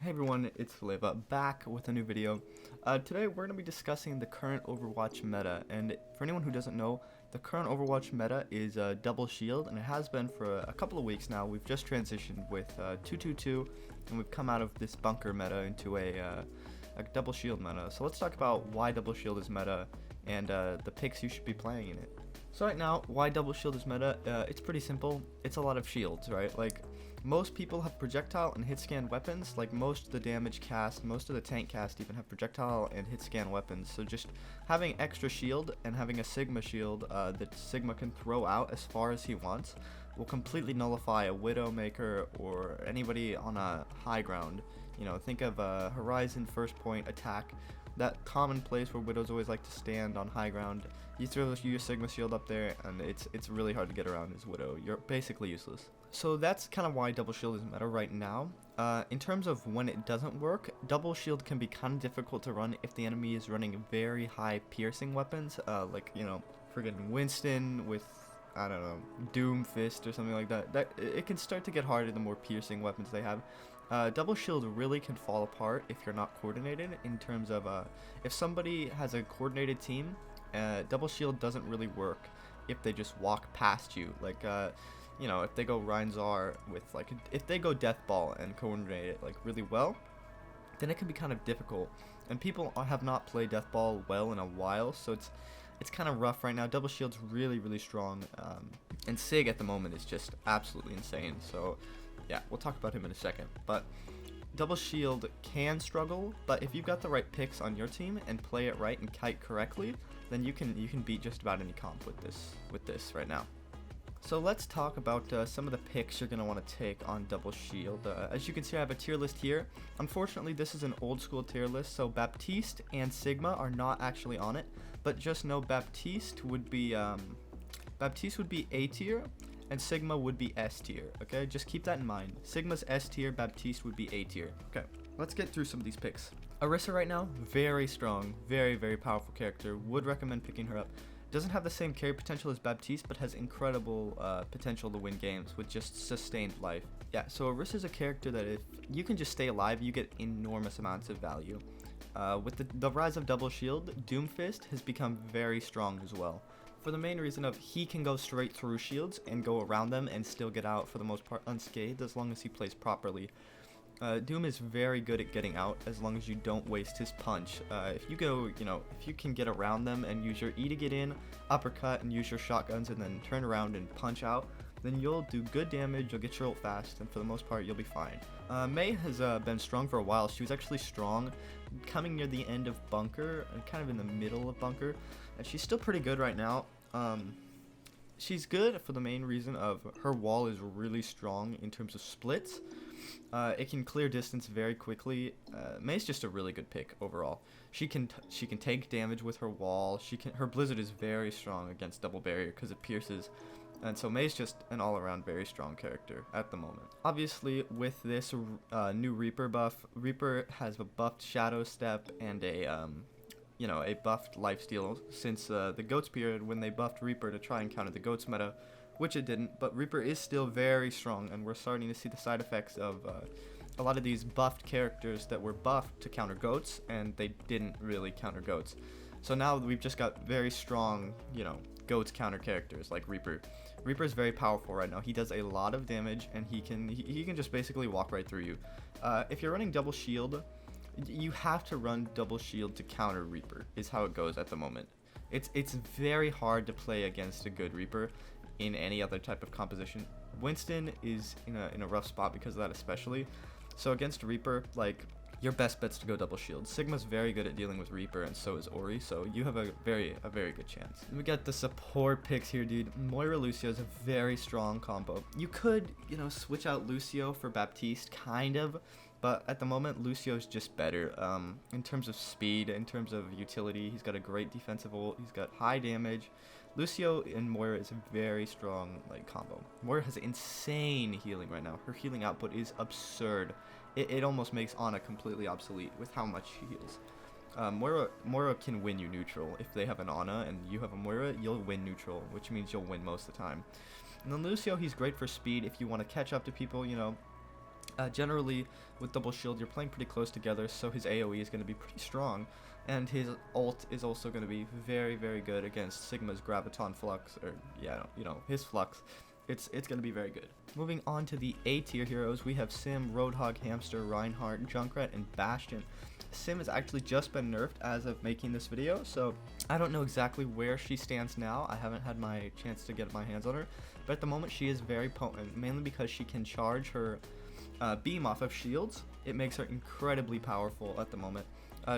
Hey everyone, it's Flava back with a new video. Today we're going to be discussing the current Overwatch meta, and for anyone who doesn't know, the current Overwatch meta is double shield, and it has been for a couple of weeks now. We've just transitioned with 222, and we've come out of this bunker meta into a double shield meta. So let's talk about why double shield is meta, and the picks you should be playing in it. So right now, why double shield is meta, it's pretty simple. It's a lot of shields, right? Like, most people have projectile and hit scan weapons. Like, most of the damage cast, most of the tank cast even have projectile and hit scan weapons. So just having extra shield and having a Sigma shield that Sigma can throw out as far as he wants will completely nullify a Widowmaker or anybody on a high ground. You know, think of a Horizon first point attack, that common place where Widows always like to stand on high ground. You throw your Sigma shield up there, and it's really hard to get around as Widow. You're basically useless. So that's kind of why double shield is meta right now. In terms of when it doesn't work, double shield can be kind of difficult to run if the enemy is running very high piercing weapons, like, you know, friggin' Winston with, I don't know, Doom Fist or something like that. It can start to get harder the more piercing weapons they have. Double shield really can fall apart if you're not coordinated, in terms of if somebody has a coordinated team, double shield doesn't really work if they just walk past you. Like, you know, if they go Reinzar with, like, if they go Death Ball and coordinate it like really well, then it can be kind of difficult. And people have not played Death Ball well in a while, so it's kind of rough right now. Double shield's really strong, and Sig at the moment is just absolutely insane. So yeah, we'll talk about him in a second. But double shield can struggle, but if you've got the right picks on your team and play it right and kite correctly, then you can beat just about any comp with this right now. So let's talk about some of the picks you're going to want to take on double shield. As you can see, I have a tier list here. Unfortunately, this is an old school tier list, so Baptiste and Sigma are not actually on it, but just know Baptiste would be A tier, and Sigma would be S tier, okay? Just keep that in mind. Sigma's S tier, Baptiste would be A tier. Okay, let's get through some of these picks. Orisa right now, very strong, very powerful character. Would recommend picking her up. Doesn't have the same carry potential as Baptiste, but has incredible potential to win games with just sustained life. Yeah, so Orisa is a character that if you can just stay alive, you get enormous amounts of value. With the rise of double shield, Doomfist has become very strong as well, for the main reason of he can go straight through shields and go around them and still get out for the most part unscathed as long as he plays properly. Doom is very good at getting out as long as you don't waste his punch. If you go, you know, if you can get around them and use your E to get in, uppercut, and use your shotguns and then turn around and punch out, then you'll do good damage, you'll get your ult fast, and for the most part, you'll be fine. Mei has been strong for a while. She was actually strong coming near the end of Bunker, and kind of in the middle of Bunker, and she's still pretty good right now. She's good for the main reason of her wall is really strong in terms of splits. It can clear distance very quickly. Mei's just a really good pick overall. She can take damage with her wall. Her Blizzard is very strong against double barrier because it pierces, and so Mei's just an all-around very strong character at the moment. Obviously, with this new Reaper buff, Reaper has a buffed Shadow Step and a buffed lifesteal since the Goats period, when they buffed Reaper to try and counter the Goats meta, which it didn't, but Reaper is still very strong, and we're starting to see the side effects of a lot of these buffed characters that were buffed to counter Goats, and they didn't really counter Goats. So now we've just got very strong, you know, Goats counter characters like Reaper. Reaper is very powerful right now. He does a lot of damage, and he can just basically walk right through you. If you're running double shield, you have to run double shield to counter Reaper, is how it goes at the moment. It's very hard to play against a good Reaper in any other type of composition. Winston is in a rough spot because of that especially. So against Reaper, like, your best bet's to go double shield. Sigma's very good at dealing with Reaper, and so is Ori, so you have a very good chance. We got the support picks here, dude. Moira Lucio is a very strong combo. You could, you know, switch out Lucio for Baptiste, kind of, but at the moment, Lucio's just better. In terms of speed, in terms of utility, he's got a great defensive ult, he's got high damage. Lucio and Moira is a very strong, like, combo. Moira has insane healing right now. Her healing output is absurd. It almost makes Ana completely obsolete with how much she heals. Moira can win you neutral. If they have an Ana and you have a Moira, you'll win neutral, which means you'll win most of the time. And then Lucio, he's great for speed if you want to catch up to people, you know. Generally, with double shield, you're playing pretty close together, so his AoE is going to be pretty strong, and his ult is also going to be very, very good against Sigma's Graviton Flux, or yeah, you know, his Flux. It's going to be very good. Moving on to the A tier heroes, we have Sim, Roadhog, Hamster, Reinhardt, Junkrat, and Bastion. Sim has actually just been nerfed as of making this video, so I don't know exactly where she stands now. I haven't had my chance to get my hands on her, but at the moment she is very potent, mainly because she can charge her beam off of shields. It makes her incredibly powerful at the moment.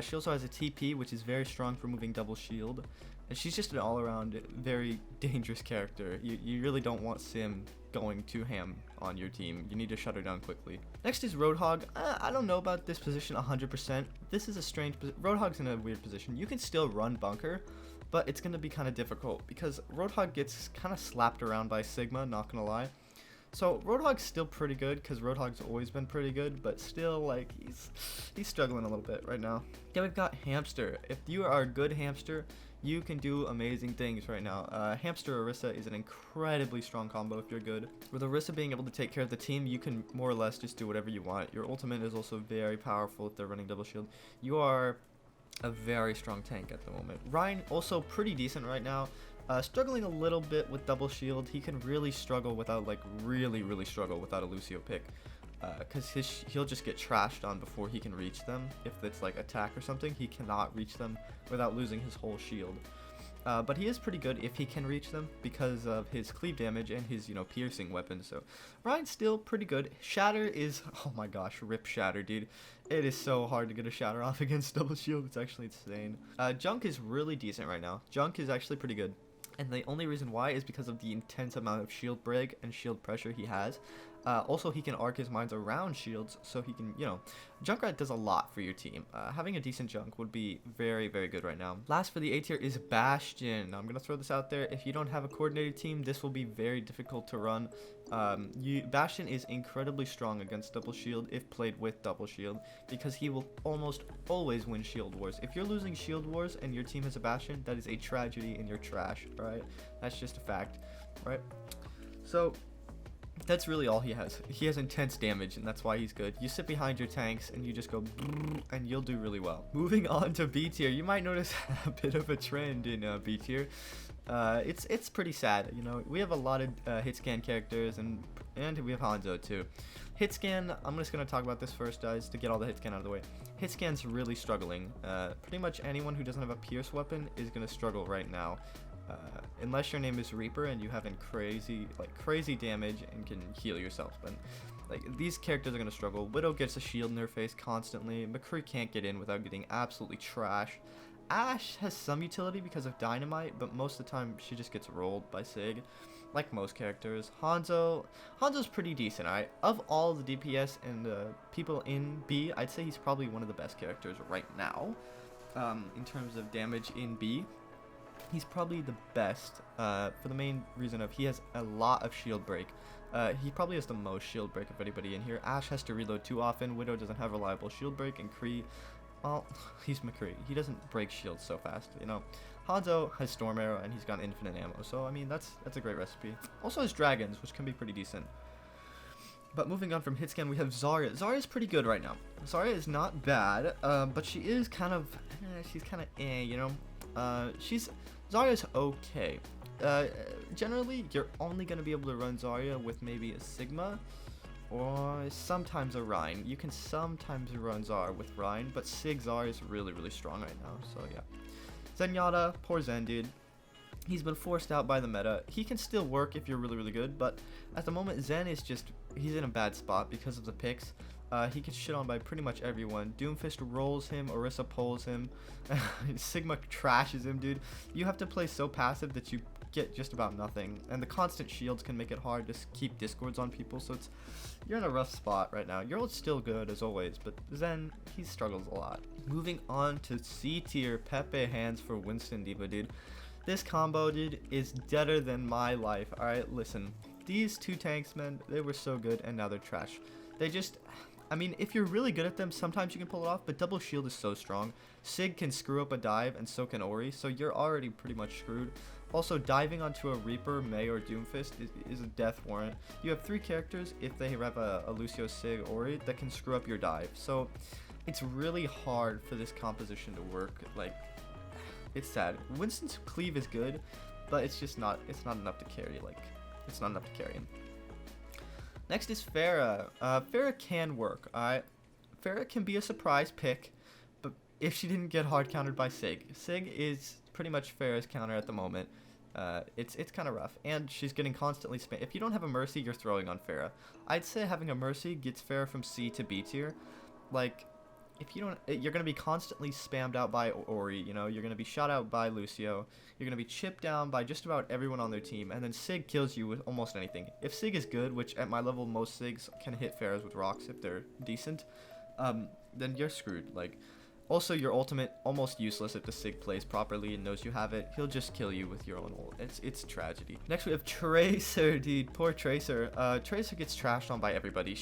She also has a TP, which is very strong for moving double shield, and she's just an all-around very dangerous character. You really don't want Sim going too ham on your team. You need to shut her down quickly. Next is Roadhog. I don't know about this position 100%. This is a strange position. Roadhog's in a weird position. You can still run bunker, but it's going to be kind of difficult because Roadhog gets kind of slapped around by Sigma, not going to lie. So Roadhog's still pretty good because Roadhog's always been pretty good, but still, like, he's struggling a little bit right now. Then we've got Hamster. If you are a good Hamster, you can do amazing things right now. Hamster Orisa is an incredibly strong combo if you're good. With Orisa being able to take care of the team, you can more or less just do whatever you want. Your ultimate is also very powerful if they're running double shield. You are a very strong tank at the moment. Ryan also pretty decent right now. Struggling a little bit with double shield. He can really struggle without, like, really struggle without a Lucio pick. Because he'll just get trashed on before he can reach them. If it's like attack or something, he cannot reach them without losing his whole shield. But he is pretty good if he can reach them because of his cleave damage and his, you know, piercing weapon. So Ryan's still pretty good. Shatter is, oh my gosh, rip Shatter, dude. It is so hard to get a Shatter off against double shield. It's actually insane. Junk is really decent right now. Junk is actually pretty good. And the only reason why is because of the intense amount of shield break and shield pressure he has. Also, he can arc his mines around shields, so he can, you know, Junkrat does a lot for your team. Having a decent Junk would be very good right now. Last for the A tier is Bastion. Now, I'm going to throw this out there. If you don't have a coordinated team, this will be very difficult to run. Bastion is incredibly strong against double shield if played with double shield, because he will almost always win shield wars. If you're losing shield wars and your team has a Bastion, that is a tragedy and you're trash, alright? That's just a fact, right? So that's really all he has. He has intense damage, and that's why he's good. You sit behind your tanks, and you just go, and you'll do really well. Moving on to B tier, you might notice a bit of a trend in B tier. It's pretty sad, you know. We have a lot of hitscan characters, and we have Hanzo too. Hitscan, I'm just gonna talk about this first, guys, to get all the hitscan out of the way. Hitscan's really struggling. Pretty much anyone who doesn't have a pierce weapon is gonna struggle right now. Unless your name is Reaper and you have crazy damage and can heal yourself. But like, these characters are gonna struggle. Widow gets a shield in her face constantly. McCree can't get in without getting absolutely trashed. Ashe has some utility because of dynamite, but most of the time she just gets rolled by Sig, like most characters. Hanzo's pretty decent, alright? Of all the DPS and people in B, I'd say he's probably one of the best characters right now. In terms of damage in B, he's probably the best for the main reason of he has a lot of shield break. He probably has the most shield break of anybody in here. Ashe has to reload too often. Widow doesn't have reliable shield break, and Kree, well, he's McCree. He doesn't break shields so fast, you know. Hanzo has Storm Arrow, and he's got infinite ammo, so I mean that's a great recipe. Also has Dragons, which can be pretty decent. But moving on from hitscan, we have Zarya. Zarya's pretty good right now. Zarya is not bad, but she is kind of, you know. Zarya's okay. Generally, you're only going to be able to run Zarya with maybe a Sigma or sometimes a Rein. You can sometimes run Zarya with Rein, but Sig Zarya is really strong right now, so yeah. Zenyatta, poor Zen, dude. He's been forced out by the meta. He can still work if you're really good, but at the moment, Zen is just, he's in a bad spot because of the picks. He gets shit on by pretty much everyone. Doomfist rolls him, Orisa pulls him, Sigma trashes him, dude. You have to play so passive that you get just about nothing, and the constant shields can make it hard to keep discords on people, so you're in a rough spot right now. Your ult's still good as always, but Zen, he struggles a lot. Moving on to C tier, Pepe hands for Winston D.Va, dude. This combo, dude, is deader than my life. Alright, listen. These two tanks, man, they were so good, and now they're trash. They just, I mean, if you're really good at them, sometimes you can pull it off, but double shield is so strong. Sig can screw up a dive, and so can Ori, so you're already pretty much screwed. Also, diving onto a Reaper, Mei, or Doomfist is a death warrant. You have 3 characters, if they have a Lucio, Sig, Ori, that can screw up your dive. So, it's really hard for this composition to work. Like, it's sad. Winston's cleave is good, but it's not enough to carry. Like, it's not enough to carry him. Next is Pharah. Pharah can work, alright? Pharah can be a surprise pick, but if she didn't get hard countered by Sig. Sig is pretty much Pharah's counter at the moment. It's kind of rough, and she's getting constantly spammed. If you don't have a Mercy, you're throwing on Pharah. I'd say having a Mercy gets Pharah from C to B tier. Like, if you don't, you're going to be constantly spammed out by Ori, you know, you're going to be shot out by Lucio, you're going to be chipped down by just about everyone on their team, and then Sig kills you with almost anything. If Sig is good, which at my level most Sigs can hit Pharahs with rocks if they're decent, then you're screwed. Like, also your ultimate almost useless if the Sig plays properly and knows you have it. He'll just kill you with your own ult. It's tragedy. Next we have Tracer, dude. Poor Tracer. Tracer gets trashed on by everybody.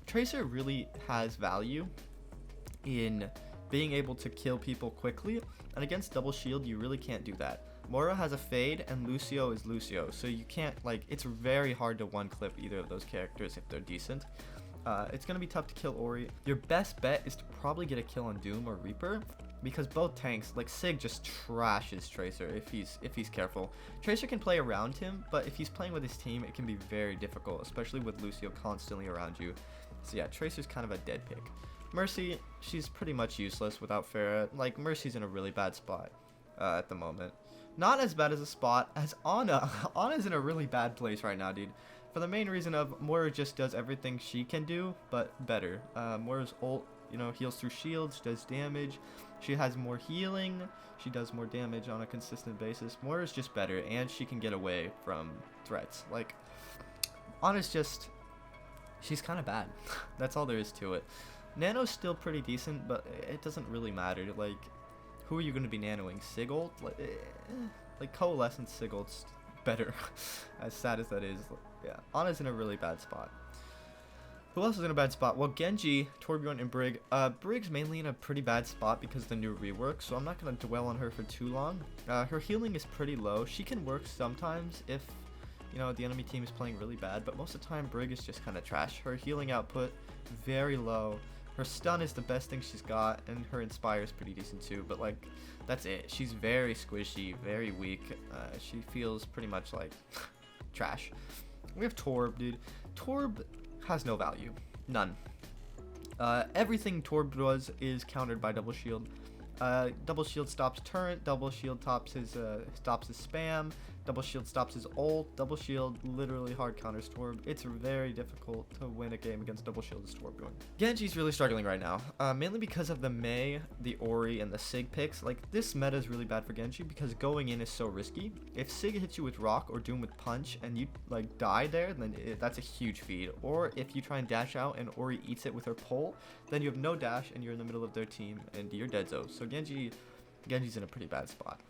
Tracer really has value in being able to kill people quickly, and against double shield you really can't do that. Moira has a fade and Lucio is Lucio, so you can't, like, it's very hard to one clip either of those characters if they're decent. It's gonna be tough to kill Ori. Your best bet is to probably get a kill on Doom or Reaper, because both tanks, like Sig, just trashes Tracer if he's careful. Tracer can play around him, but if he's playing with his team, it can be very difficult, especially with Lucio constantly around you. So yeah, Tracer's kind of a dead pick. Mercy, she's pretty much useless without Pharah. Like, Mercy's in a really bad spot at the moment. Not as bad as a spot as Ana. Ana's in a really bad place right now, dude. For the main reason of Moira just does everything she can do, but better. Moira's ult, you know, heals through shields, does damage. She has more healing. She does more damage on a consistent basis. Moira's just better, and she can get away from threats. Like, Ana's just, she's kind of bad. That's all there is to it. Nano's still pretty decent, but it doesn't really matter. Like, who are you going to be nanoing? Sig ult? Like Coalescence Sig ult's better. As sad as that is. Yeah, Ana's in a really bad spot. Who else is in a bad spot? Well, Genji, Torbjorn, and Brig. Brig's mainly in a pretty bad spot because of the new rework, so I'm not going to dwell on her for too long. Her healing is pretty low. She can work sometimes if, you know, the enemy team is playing really bad, but most of the time Brig is just kind of trash. Her healing output, very low. Her stun is the best thing she's got, and her inspire is pretty decent too, but like, that's it. She's very squishy, very weak. She feels pretty much like trash. We have Torb, dude. Torb has no value. None. Everything Torb does is countered by double shield. Double shield stops turret, double shield stops his spam, double shield stops his ult, double shield literally hard counters Torb. It's very difficult to win a game against double shield as Torbjorn. Genji's really struggling right now, mainly because of the Mei, the Ori, and the Sig picks. Like, this meta is really bad for Genji because going in is so risky. If Sig hits you with Rock or Doom with Punch and you, like, die there, then that's a huge feed. Or if you try and dash out and Ori eats it with her pull, then you have no dash and you're in the middle of their team and you're dead-zo. So Genji's in a pretty bad spot.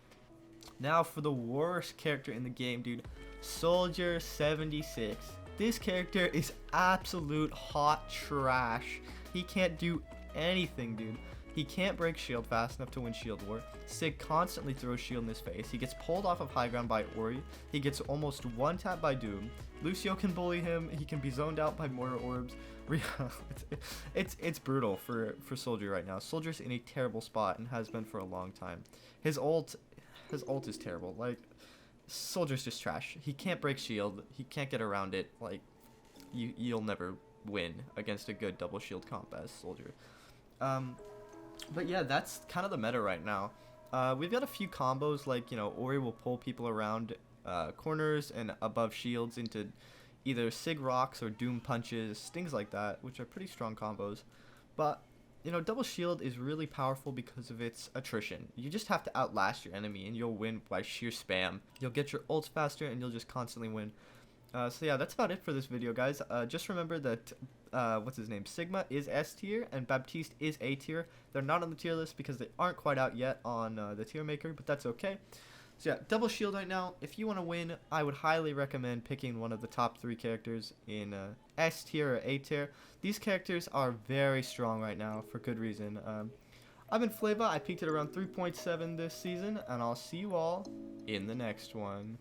Now for the worst character in the game, dude. Soldier 76. This character is absolute hot trash. He can't do anything, dude. He can't break shield fast enough to win shield war. Sig constantly throws shield in his face. He gets pulled off of high ground by Ori. He gets almost one tap by Doom. Lucio can bully him. He can be zoned out by Moira orbs. It's brutal for Soldier right now. Soldier's in a terrible spot and has been for a long time. His ult is terrible. Like, Soldier's just trash. He can't break shield. He can't get around it. Like, you'll never win against a good double shield comp as Soldier. But yeah, that's kind of the meta right now. We've got a few combos, like, you know, Ori will pull people around corners and above shields into either Sig rocks or Doom punches, things like that, which are pretty strong combos. But, you know, double shield is really powerful because of its attrition. You just have to outlast your enemy and you'll win by sheer spam. You'll get your ults faster and you'll just constantly win. So yeah, that's about it for this video, guys. Just remember that, what's his name, Sigma is S tier and Baptiste is A tier. They're not on the tier list because they aren't quite out yet on the tier maker, but that's okay. So yeah, double shield right now. If you want to win, I would highly recommend picking one of the top 3 characters in S tier or A tier. These characters are very strong right now for good reason. I've been Flava. I peaked at around 3.7 this season, and I'll see you all in the next one.